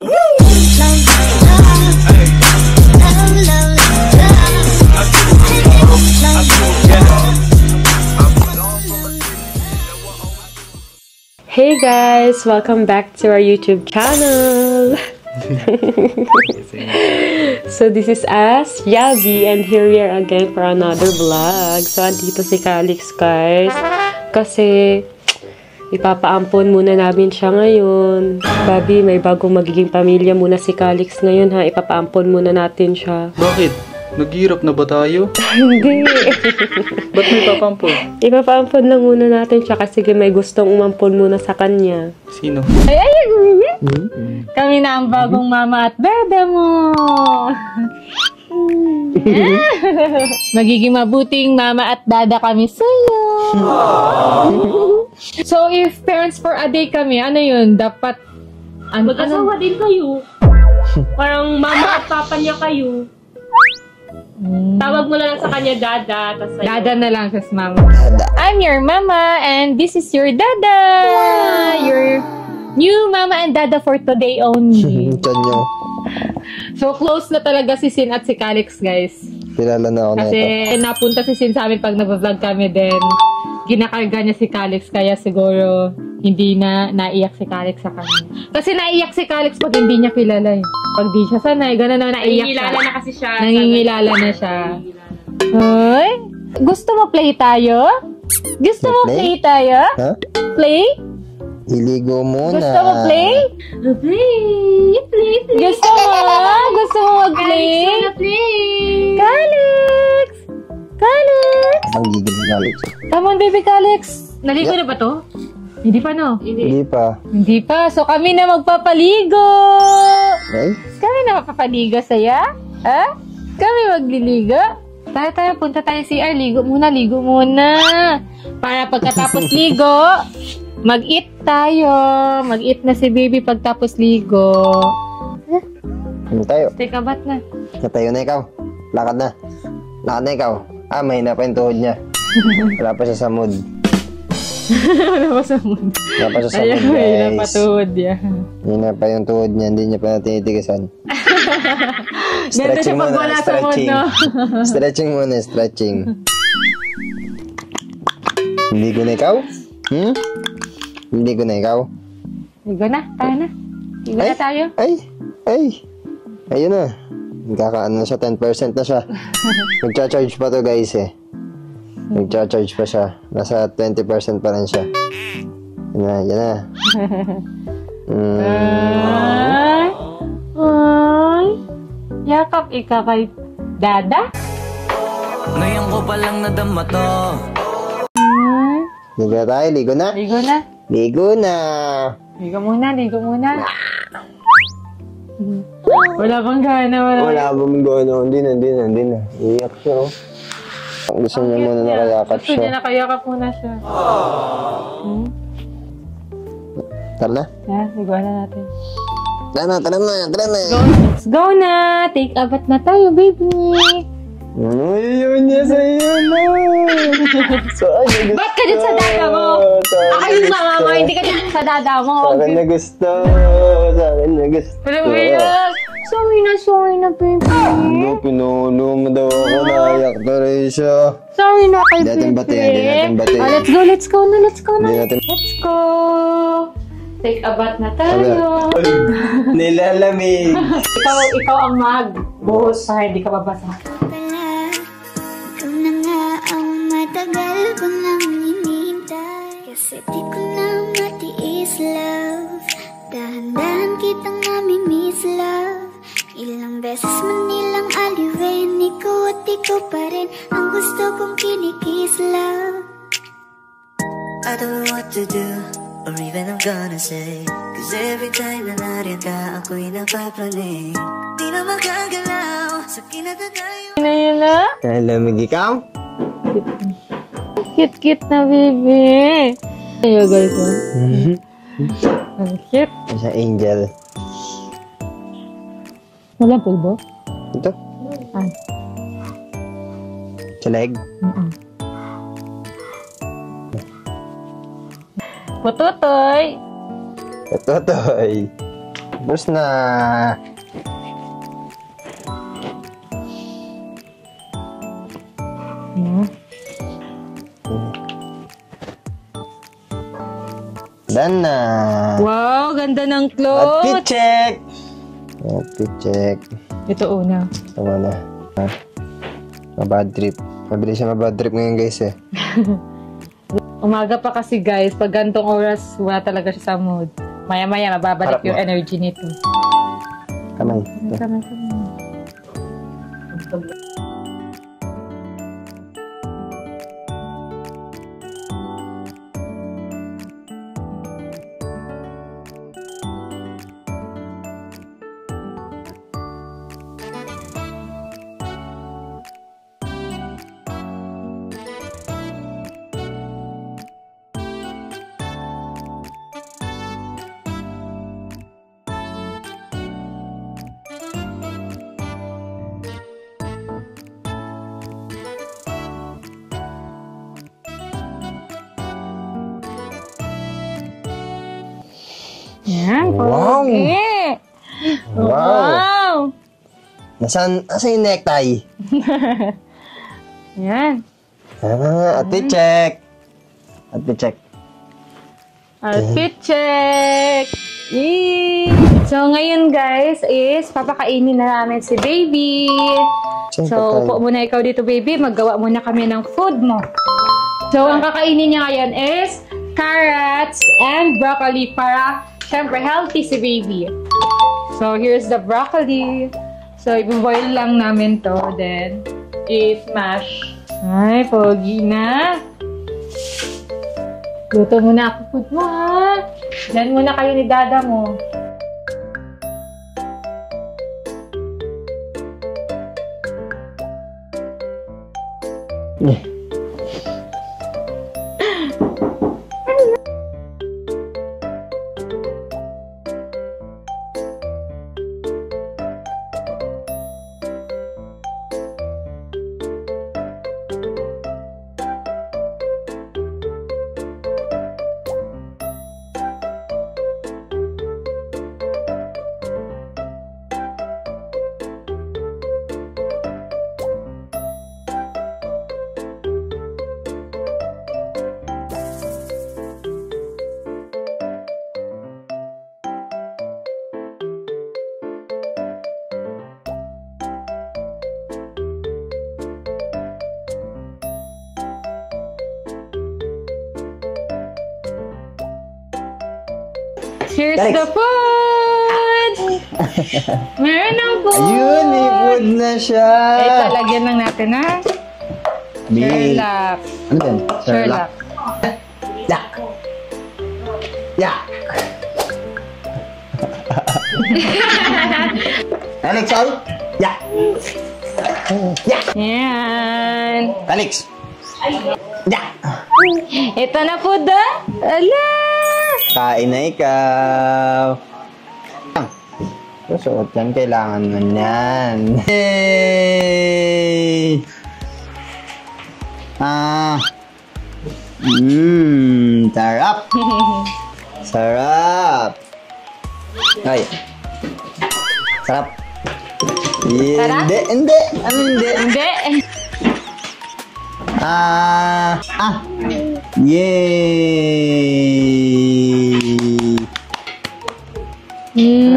Hey guys! Welcome back to our YouTube channel! So this is us, Yabi, and here we are again for another vlog. So andito si Calix guys, kasi ipapaampon muna namin siya ngayon. Babi, may bagong magiging pamilya muna si Calix ngayon ha, ipapaampon muna natin siya. Bakit? Naghihirap na ba tayo? Hindi. Ba't may papampon? Ipapaampon lang muna natin siya kasi may gustong umampon muna sa kanya. Sino? Ay, kami na ang bagong mama at dada mo. Magiging mabuting mama at dada kami sa'yo. So, if parents for a day kami, ano yun? Dapat, Mag-asawa din kayo. Parang mama at papa niya kayo. Tawag mo na lang sa kanya dada. dada na lang sa mama. I'm your mama and this is your dada. Your new mama and dada for today only. So, close na talaga si Sin at si Calix, guys. Kilala na ako na ito. Kasi napunta si Sin sa amin pag nag-vlog kami din. Ginakarga niya si Calix, kaya siguro hindi na naiyak si Calix sa kanya. Kasi naiyak si Calix pag hindi niya kilala eh. Pag di siya sanay, gano'n na naiyak siya. Nangingilala na kasi siya. Nangingilala na siya. Hoy, gusto mo play tayo? Gusto mo play tayo? Ha? Play? Iligo muna. Gusto mo play? Play. Gusto mo? Gusto mo mag-play? Calix! Calix! Ang gigil na Calix. Come on, baby Calix. Naligo na ba to? Hindi pa, no? Hindi pa. Hindi pa. So, kami na magpapaligo. Ay? Kami na magpapaligo saya? Ha? Kami magliligo? Tayo, punta tayo CR. Ligo muna. Para pagkatapos ligo, mag-eat tayo. Mag-eat na si baby pagtapos ligo. Ano tayo? Take a bath na. Natayo na ikaw. Lakad na. Lakad na ikaw. Mahina pa yung tuhod niya. Wala pa siya sa mood. Wala pa sa mood. Wala pa siya sa mood, Ayun, guys. wala pa tuhod niya. Mahina pa yung tuhod niya. Hindi niya pa natitigisan. Ganda siya pag wala sa mood, no? Stretching muna, stretching. Hindi ko na ikaw? Hindi ko na ikaw? Ligo na, tayo na. Ligo na tayo. Ayun na. Nagkakaano na siya, 10% na siya. Magcha-charge pa to guys eh. Magcha-charge pa siya. Nasa 20% pa rin siya. Yan na. Ay, yakap ika kay dada? Ngayon ko palang nadama to. Ligo na tayo, ligo na. Ligo na. Ligo na. Ligo muna. Wala bang gana, Wala ba mong gano'n? Hindi na. Iyak siya oh. Gusto niya muna nakayakap Gusto niya siya. nakayakap muna siya. Tara na. Ligo na natin. Tara na. Let's go na! Take a bath na tayo, baby! Yun niya sa'yo na. Ba't ka din sa dada mo? Ako yung mama, hindi ka din sa dada mo. Sa akin na gusto. Alam mo yan? Sorry na, baby. Ano, pinulo mo daw ako. Naiyak na rin siya. Sorry na kay Hindi natin batiin. Let's go na. Hindi natin... Let's go! Take a bath na tayo. Nilalamig. Ikaw ang mag-buhos para hindi ka babasa. Ikaw na nga ang matagal ko nang hinihintay. Kasi di ko na matiis, love. Dahan-dahan kitang nami-miss, love. Ilang beses man nilang aliwin, ikaw at ikaw pa rin ang gusto kong kinikis, love. I don't know what to do, or even I'm gonna say. Cause every time na nariyan ka, ako'y napaplaning. Di na magagalaw, sa kinatatayo. Yun na? Nilalamig ikaw? Cute na, baby. Ayo, guys. Ang cute. Siya angel. Walang pulbo? Ito? Sa leg? Pututoy! Ito. Tapos na. Done na. Wow, ganda ng Outfit clothes. check. Outfit check. Ito una. Tama na. Ha? Mabad trip. Mabilis siya mabad trip ngayon guys eh. Umaga pa kasi guys, pag gantong oras, wala talaga siya sa mood. Maya-maya, mababalik Harap yung mo. energy nito. Kamay. Kamay. Yan, Wow! pogi. Wow! Wow! Nasaan yung necktie? Yan. Outfit check. Outfit check. Outfit check! Yee! So, ngayon guys is papakainin na namin si baby. So, upo muna ikaw dito baby. Maggawa muna kami ng food mo. So, ang kakainin niya ngayon is carrots and broccoli para syempre healthy si baby. So, here's the broccoli. So, i-boil lang namin to. Then, i-smash. Ay, pogi na. Luto muna ako food mo, ha? Diyan muna kayo ni dada mo. Here's Alex. the food! Meron ng food! Ayun, may food na siya. Ito, lagyan lang natin, ha? Big. Sherlock. Ano yan? Sherlock. Yak. Yak. Alex, sorry. Yak. Yak. Yan. Alex. Yak. Ito na food, ha? Ala! Kain na ikaw. Susuot yan, kailangan mo yan. Hey! Sarap. Sarap. Ay. Sarap. Sarap? Hindi. Ano hindi? Hindi. Yay!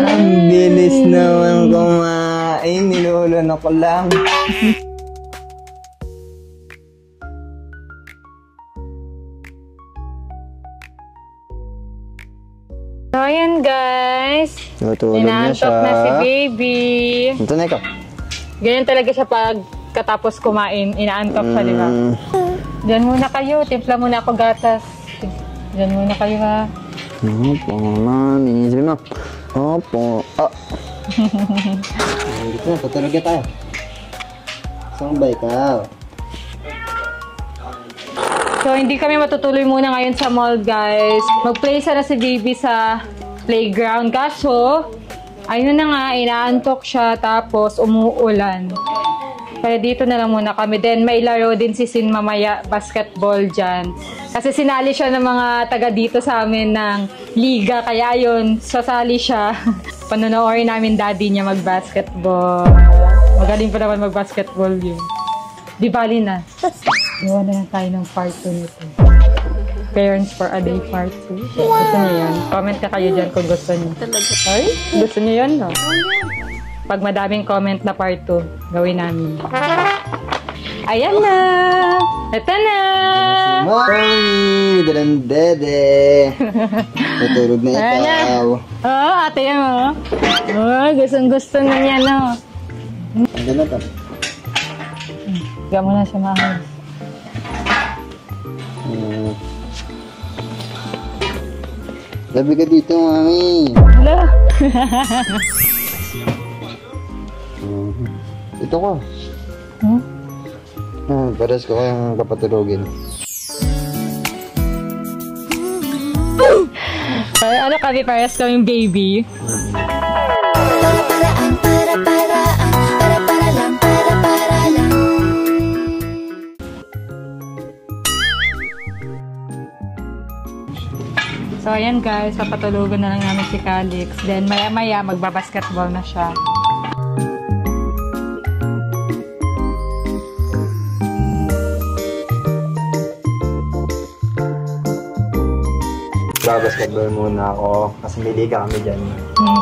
Ang bilis naman kumain. Nilulan ako lang. So, ayan guys. Natulog na siya. Inaantok na si baby. Ito na ikaw. Ganyan talaga siya pag katapos kumain. Inaantok siya, di ba? Diyan muna kayo. Timpla muna ako gatas. Diyan muna kayo, ha? Opo, mami. Sabi mo. Opo. Ah. Dito na, tutulog na tayo. Saan ba ikaw? So, hindi kami matutuloy muna ngayon sa mall, guys. Mag-play sana si baby sa playground. Kaso, ayun na nga, inaantok siya, tapos umuulan. Kaya dito na lang muna kami. Then, may laro din si Sin mamaya, basketball dyan. Kasi sinali siya ng mga taga dito sa amin ng liga. Kaya yun, sasali siya Panonoorin namin daddy niya mag-basketball. Magaling pa naman mag-basketball yun. Di bali na. Iwan na lang tayo ng part 2 nito. Parents for a Day part 2. Gusto niyo yan? Comment ka kayo dyan kung gusto niyo. Ay, gusto niyo yan, no? Pag madaming comment na part 2, gawin namin. Ayan na! Ito na! Mami! Dalang dede! Natulog na ikaw. Oo, ate yan, oh. Oh, gustong-gusto na niya, no? Ano na to? Higa mo na siya, mahal. Labi ka dito, mami! Hello? Ito ko. Pares ko kayong kapatulogin. Ano kami, pares kaming baby? So, ayan guys, papatulugan na lang namin si Calix. Then, maya-maya, magbabasketball na siya. Basketball muna ako. Kasi mili ka kami dyan.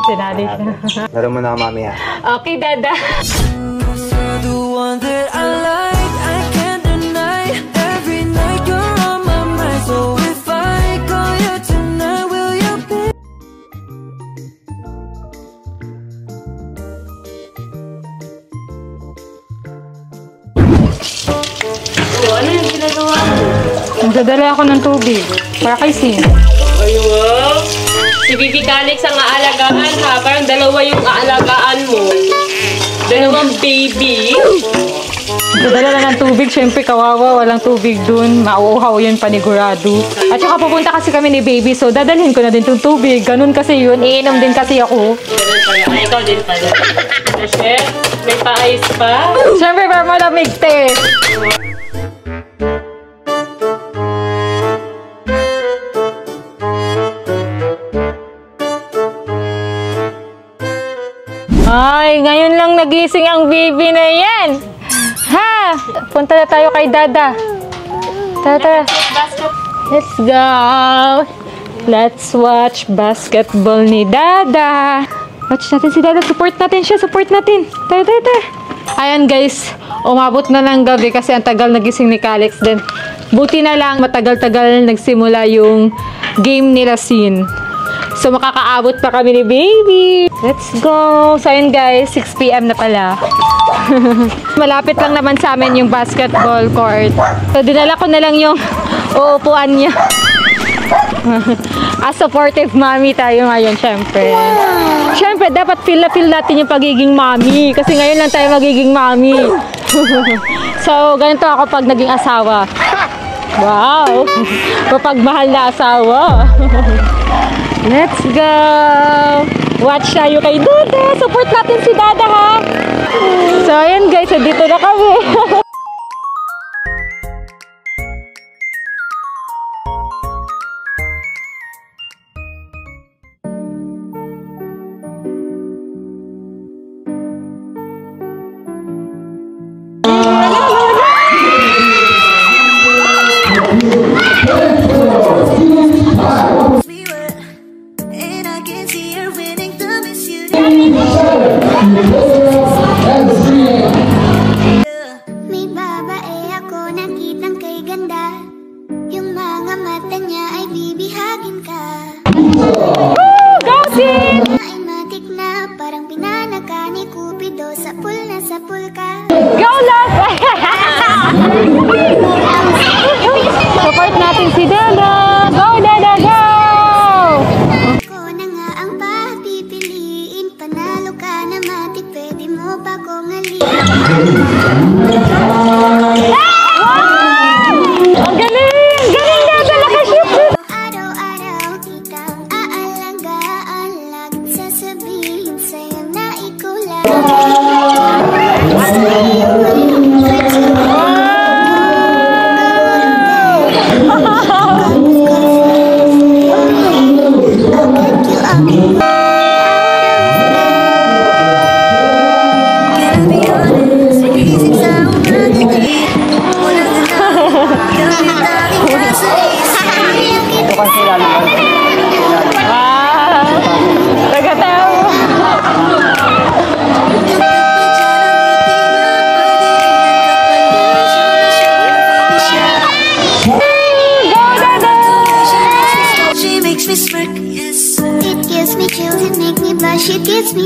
Sinali siya. Laro mo na mami ha. Okay, dada. The one that I like, I can't deny. Every night you're on my mind. So if I call you tonight, will you be? Ano yung ginagawa mo? Nagdadala ako ng tubig. Para kay Sin. Ay, wow! Si Bibi Calix ang aalagaan ha. Parang dalawa yung aalagaan mo. Dalawang baby. Nagdadala na ng tubig. Siyempre, kawawa. Walang tubig dun. Mauuhaw yun panigurado. At saka pupunta kasi kami ni baby. So, dadalhin ko na din itong tubig. Ganun kasi yun. Iinom din kasi ako. Ganun pala. Ay, ikaw din pala. Kasi, may pa-ice pa. Siyempre, para malamig, te. Ay, ngayon lang nagising ang baby na yan. Ha? Punta na tayo kay Dada. Tara. Let's go. Let's watch basketball ni Dada. Watch natin si Dada. Support natin siya. Support natin. Tara. Ayan guys. Umabot na ng gabi kasi ang tagal nagising ni Calix din. Buti na lang matagal-tagal nagsimula yung game nila Sin. So, makakaabot pa kami ni baby. Let's go. So, ayun guys, 6 PM na pala. Malapit lang naman sa amin yung basketball court. So, dinala ko na lang yung uupuan niya. As supportive mommy tayo ngayon, syempre. Syempre, dapat feel na feel natin yung pagiging mommy. Kasi ngayon lang tayo magiging mommy. So, ganito ako pag naging asawa. Wow! Kapag mahal na asawa. Let's go! Watch tayo kay Dada. Support natin si Dada, ha? So, ayan guys. Dito na kami. And I can see her winning the Miss May babae ako nakitang kay ganda. Yung mga mata niya ay bibihagin ka. Go, Sin! Ay matik na parang pinanaka ni Cupido. Sapul na sapul ka. Go, love! Support natin si Dada. Go, Dada, go! Ako na nga ang papipiliin. Panalo ka na matik. Pwede mo ba kong alin? Ang galing! Galing, Dada! Nakashoot! Araw-araw kitang aalagaan. Laging sasabihin sa'yo na ikaw lang.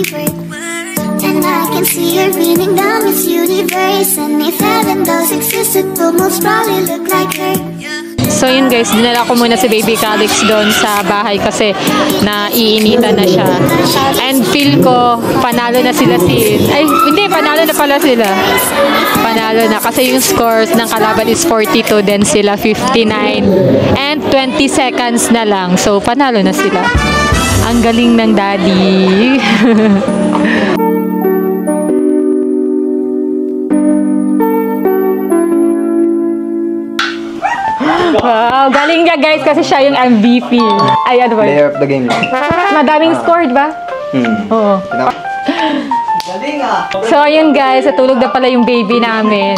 comfort. And I can see her beaming down this universe. And if heaven does exist, it will most probably look like her. So yun guys, dinala ko muna si Baby Calix doon sa bahay kasi naiinitan na siya. And feel ko, panalo na sila panalo na pala sila. Panalo na kasi yung scores ng kalaban is 42, then sila 59. And 20 seconds na lang. So panalo na sila. Ang galing ng daddy. Wow, galing niya guys kasi siya yung MVP. Ay, ano ba? Player of the game. Madaming score, ba? Oo. So, ayun guys, natulog na pala yung baby namin.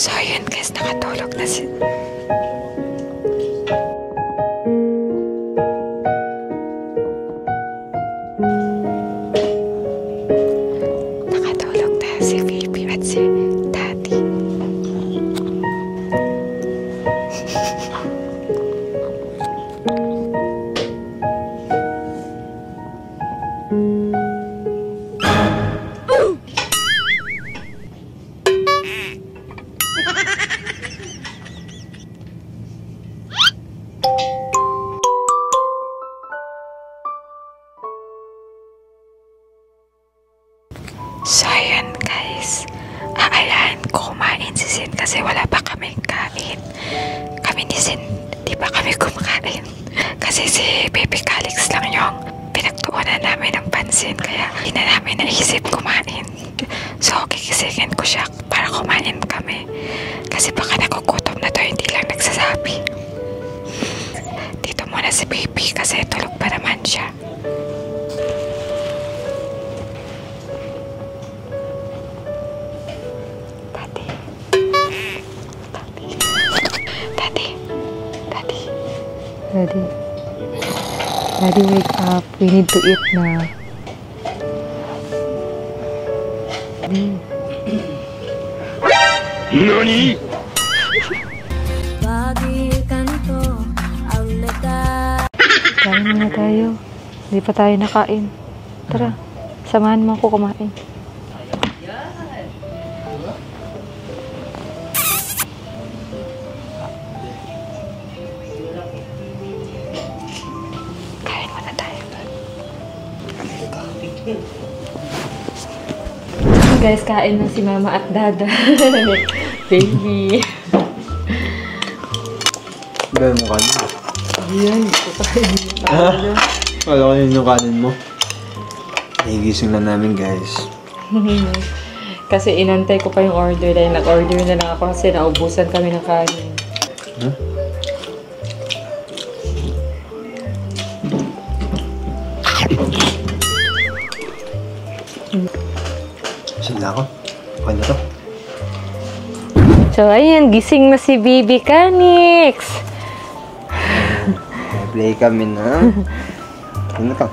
So, ayun guys, nakatulog na si... Nakatulog na si baby at si daddy. So, ayan guys. Aayahan ko kumain si Sin kasi wala pa kaming kain. Kami ni Sin, di pa kami kumakain. Kasi si Baby Calix lang yung pinagtuunan namin ng pansin. Kaya hindi na namin naisip kumain. So, kikisigin ko siya para kumain kami. Kasi baka nakukutom na to, hindi lang nagsasabi. Dito muna si Baby kasi tulog pa naman siya. Daddy, wake up. We need to eat na. NANI?! Kain muna tayo. Hindi pa tayo nakain. Tara, samahan mo ako kumain. Guys, kain na si Mama at Dada. Baby. Gano'n mo kanin? Yan, ito kain. Wala ko yun yung kanin mo. Nahigising na namin guys. Kasi inantay ko pa yung order dahil nag-order na lang ako kasi naubusan kami ng kanin. Huh? Saan na ako? Okay na to. So, ayan, gising na si Baby Calix. Play kami na. Ano ka?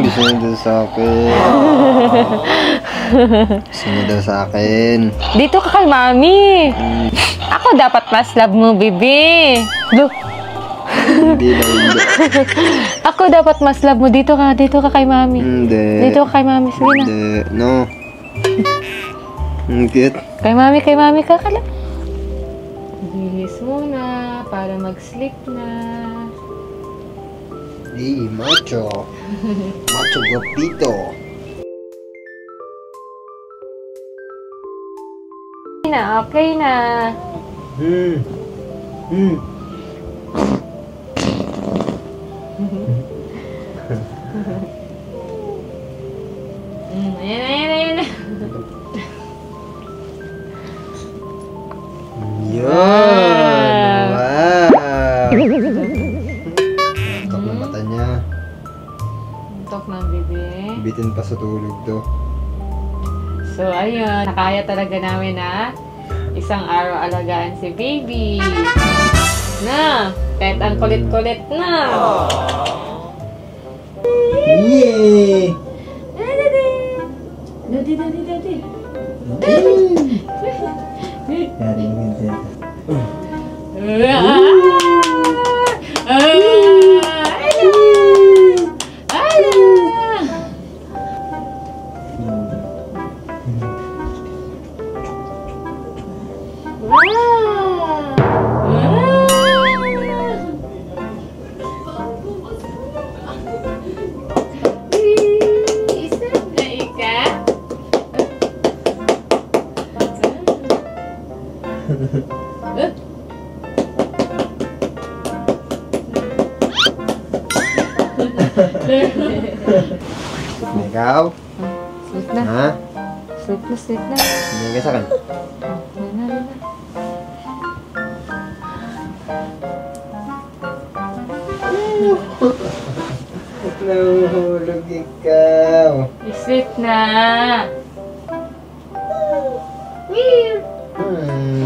Gusto niya daw sa akin. Gusto niya daw sa akin. Dito ka kay Mami. Ako dapat mas love mo, baby. Look. Hindi na, hindi. Ako dapat mas love mo. Dito ka kay Mami. Hindi. Dito ka kay Mami. Sige na. Hindi. No. Cute. Kay Mami ka kalap. Bihis muna para mag-sleep na. Hey, macho. Macho guapito. Okay na. Ayan. Yun! Wow! Tok na mata niya. Tok ng bebe. Bitin pa sa tulog to. So, ayun. Nakaya talaga namin na isang araw alagaan si baby. Na! Kahit ang kulit-kulit na. Yay! Daddy, daddy, daddy. Yari mo yun. Ikaw? Sleep na. Ha? Sleep na, sleep na. Hindi ka sa akin. Nahuhulog ikaw. Sleep na.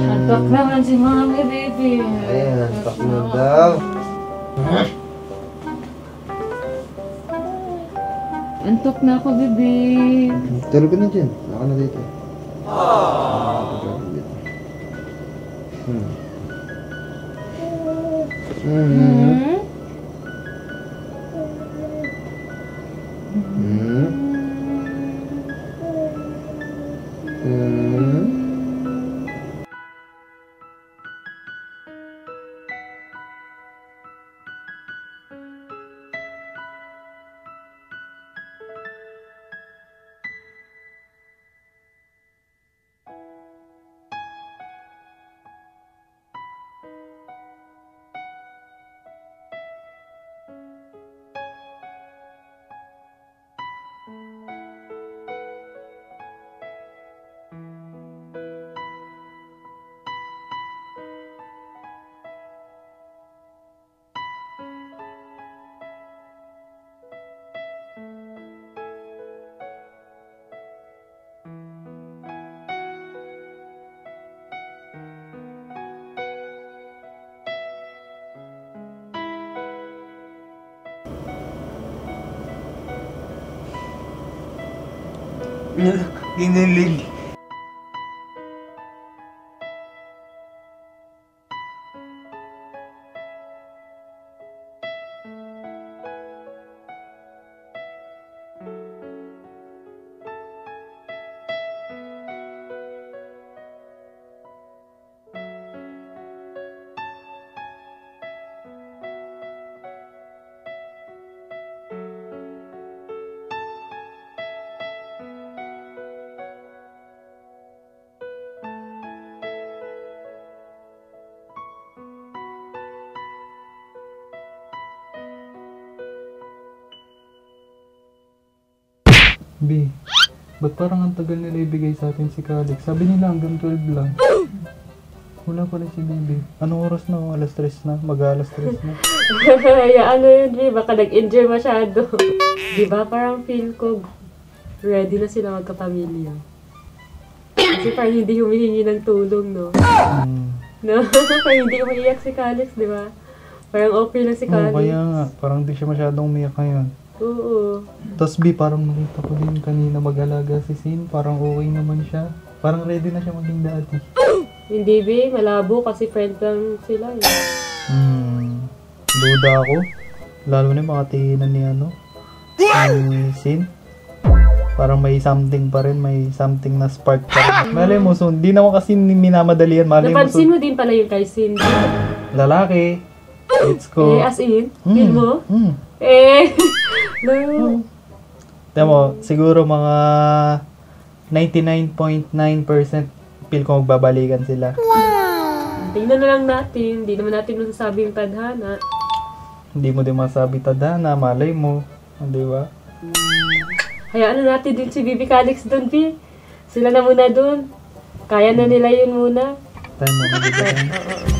Antok naman si mami, baby. Ayan, antok na daw. Antok na ako, baby. Tulog ka na dyan. Ako na dito. Ginilig. B, ba't parang ang tagal nila ibigay sa atin si Calix? Sabi nila hanggang 12 lang. Wala pala si Baby. Anong oras na? Alas 3 na? Mag-alas 3 na. Kaya ano yun, Bi? Baka nag-enjoy masyado. Diba? Parang feel ko ready na sila magkapamilya. Kasi parang hindi humihingi ng tulong, no? No? Parang hindi umiiyak si Calix, di ba? Parang okay lang si Calix. Oo, kaya nga. Parang di siya masyadong umiyak ngayon. Oo. Tapos B, parang nakita ko din kanina mag-alaga si Sin. Parang okay naman siya. Parang ready na siya maging daddy. Hindi, Bi. Malabo kasi friend lang sila, eh. Duda ako. Lalo na yung mga tinginan ni ni Sin. Parang may something pa rin. May something na spark pa rin. Malay mo, so hindi naman kasi minamadali yan. Malay mo, Napansin mo din pala yung kay Cindy. lalaki. Let's go. As in? Feel mo? No. Tiyan mo, siguro mga 99.9% feel ko magbabalikan sila. Tingnan na lang natin. Hindi naman natin masasabi yung tadhana. Hindi mo din masabi tadhana, malay mo. Di ba? Hayaan na natin din si Bibi Calix doon, Bi. Sila na muna doon. Kaya na nila yun muna. Tayo mo, magiging.